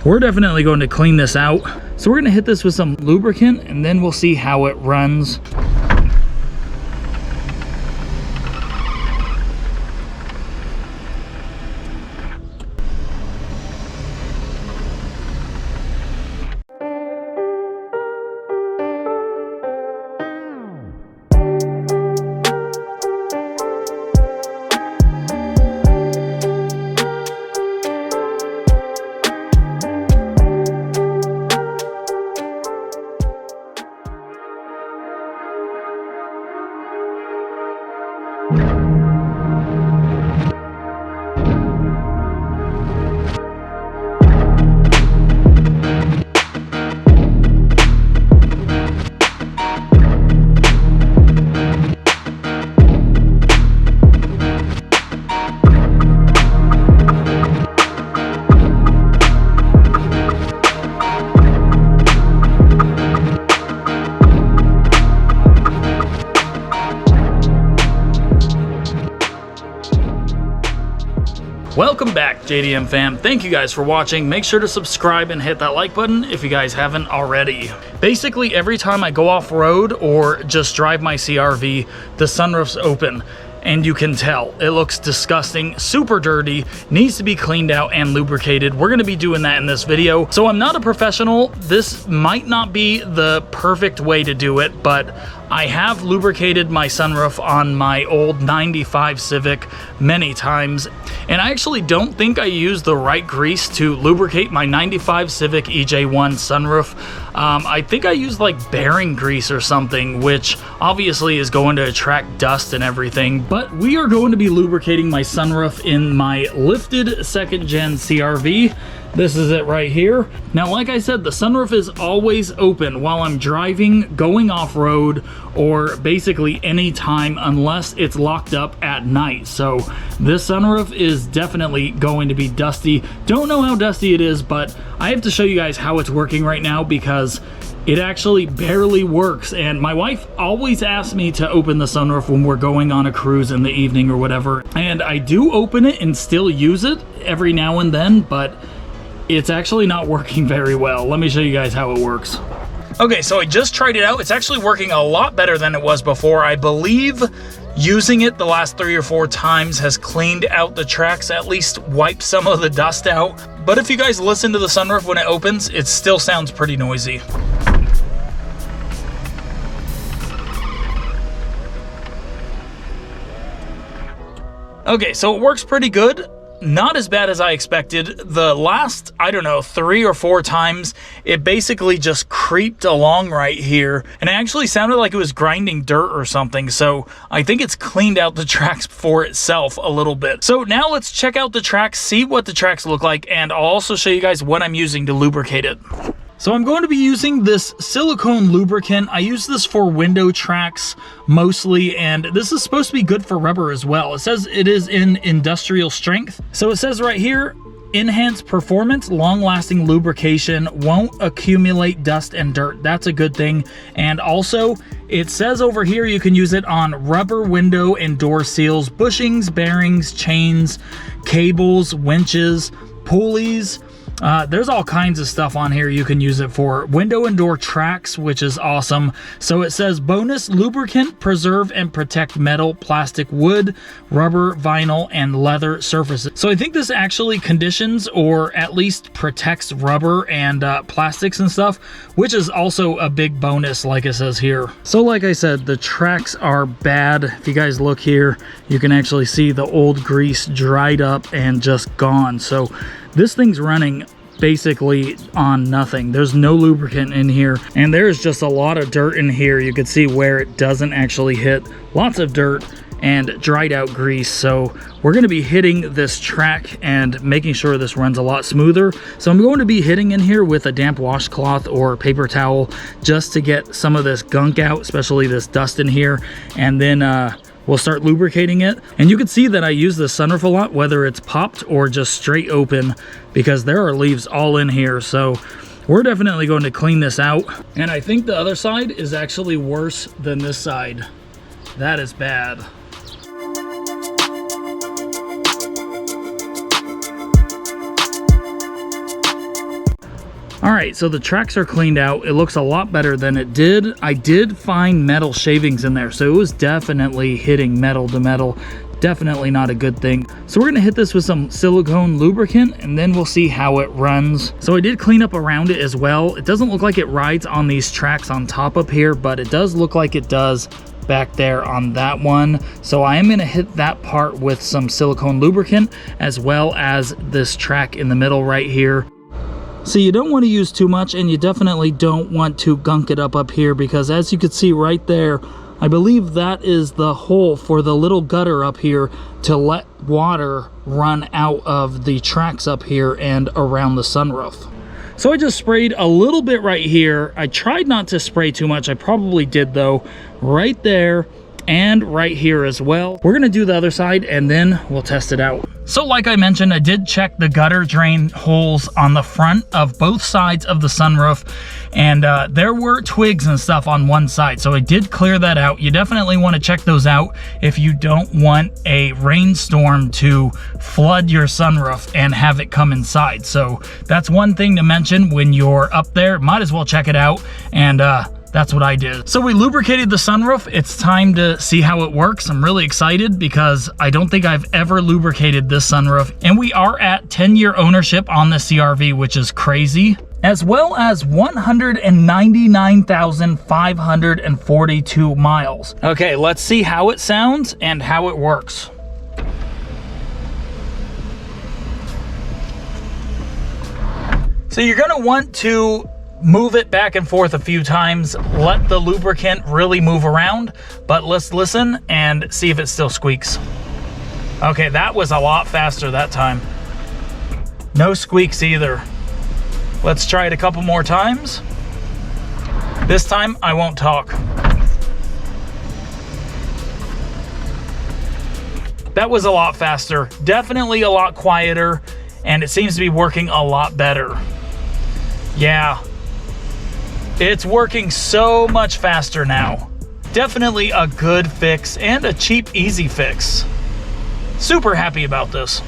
we're definitely going to clean this out. So we're going to hit this with some lubricant and then we'll see how it runs. Welcome back, JDM fam. Thank you guys for watching. Make sure to subscribe and hit that like button if you guys haven't already. Basically, every time I go off-road or just drive my CRV, the sunroof's open. And you can tell it looks disgusting, super dirty, needs to be cleaned out and lubricated. We're going to be doing that in this video. So I'm not a professional. This might not be the perfect way to do it, but I have lubricated my sunroof on my old 95 Civic many times, and I actually don't think I used the right grease to lubricate my 95 Civic EJ1 sunroof. I think I used like bearing grease or something, which obviously is going to attract dust and everything, but we are going to be lubricating my sunroof in my lifted second gen CRV. This is it right here. Now, like I said, the sunroof is always open while I'm driving, going off-road, or basically any time unless it's locked up at night. So this sunroof is definitely going to be dusty. Don't know how dusty it is, but I have to show you guys how it's working right now because it actually barely works. And my wife always asks me to open the sunroof when we're going on a cruise in the evening or whatever. And I do open it and still use it every now and then, but it's actually not working very well. Let me show you guys how it works. Okay, so I just tried it out. It's actually working a lot better than it was before. I believe using it the last 3 or 4 times has cleaned out the tracks, at least wiped some of the dust out. But if you guys listen to the sunroof when it opens, it still sounds pretty noisy. Okay, so it works pretty good. Not as bad as I expected. The last, I don't know, 3 or 4 times, it basically just creeped along right here, and it actually sounded like it was grinding dirt or something, so I think it's cleaned out the tracks for itself a little bit. So now let's check out the tracks, see what the tracks look like, and I'll also show you guys what I'm using to lubricate it. So I'm going to be using this silicone lubricant. I use this for window tracks mostly, and this is supposed to be good for rubber as well. It says it is in industrial strength. So it says right here, enhanced performance, long-lasting lubrication, won't accumulate dust and dirt. That's a good thing. And also, it says over here you can use it on rubber window and door seals, bushings, bearings, chains, cables, winches, pulleys. There's all kinds of stuff on here you can use it for. Window and door tracks, which is awesome. So it says bonus lubricant, preserve and protect metal, plastic, wood, rubber, vinyl, and leather surfaces. So I think this actually conditions or at least protects rubber and plastics and stuff, which is also a big bonus like it says here. So like I said, the tracks are bad. If you guys look here, you can actually see the old grease dried up and just gone. So this thing's running basically on nothing. There's no lubricant in here, and there's just a lot of dirt in here. You can see where it doesn't actually hit. Lots of dirt and dried out grease. So we're going to be hitting this track and making sure this runs a lot smoother. So I'm going to be hitting in here with a damp washcloth or paper towel just to get some of this gunk out, especially this dust in here, and then we'll start lubricating it. And you can see that I use the sunroof a lot, whether it's popped or just straight open, because there are leaves all in here. So we're definitely going to clean this out. And I think the other side is actually worse than this side. That is bad. All right, so the tracks are cleaned out. It looks a lot better than it did. I did find metal shavings in there, so it was definitely hitting metal to metal. Definitely not a good thing. So we're gonna hit this with some silicone lubricant and then we'll see how it runs. So I did clean up around it as well. It doesn't look like it rides on these tracks on top up here, but it does look like it does back there on that one. So I am gonna hit that part with some silicone lubricant as well as this track in the middle right here. So you don't want to use too much, and you definitely don't want to gunk it up here, because as you can see right there, I believe that is the hole for the little gutter up here to let water run out of the tracks up here and around the sunroof. So I just sprayed a little bit right here. I tried not to spray too much. I probably did though, right there and right here as well. We're gonna do the other side and then we'll test it out. So like I mentioned, I did check the gutter drain holes on the front of both sides of the sunroof, and there were twigs and stuff on one side, so I did clear that out. You definitely want to check those out if you don't want a rainstorm to flood your sunroof and have it come inside. So that's one thing to mention when you're up there. Might as well check it out, and that's what I did. So we lubricated the sunroof. It's time to see how it works. I'm really excited because I don't think I've ever lubricated this sunroof. And we are at 10-year ownership on the CR-V, which is crazy, as well as 199,542 miles. Okay, let's see how it sounds and how it works. So you're gonna want to move it back and forth a few times, let the lubricant really move around, but let's listen and see if it still squeaks. Okay, that was a lot faster that time. No squeaks either. Let's try it a couple more times. This time I won't talk. That was a lot faster, definitely a lot quieter, and it seems to be working a lot better. Yeah. It's working so much faster now. Definitely a good fix and a cheap, easy fix. Super happy about this.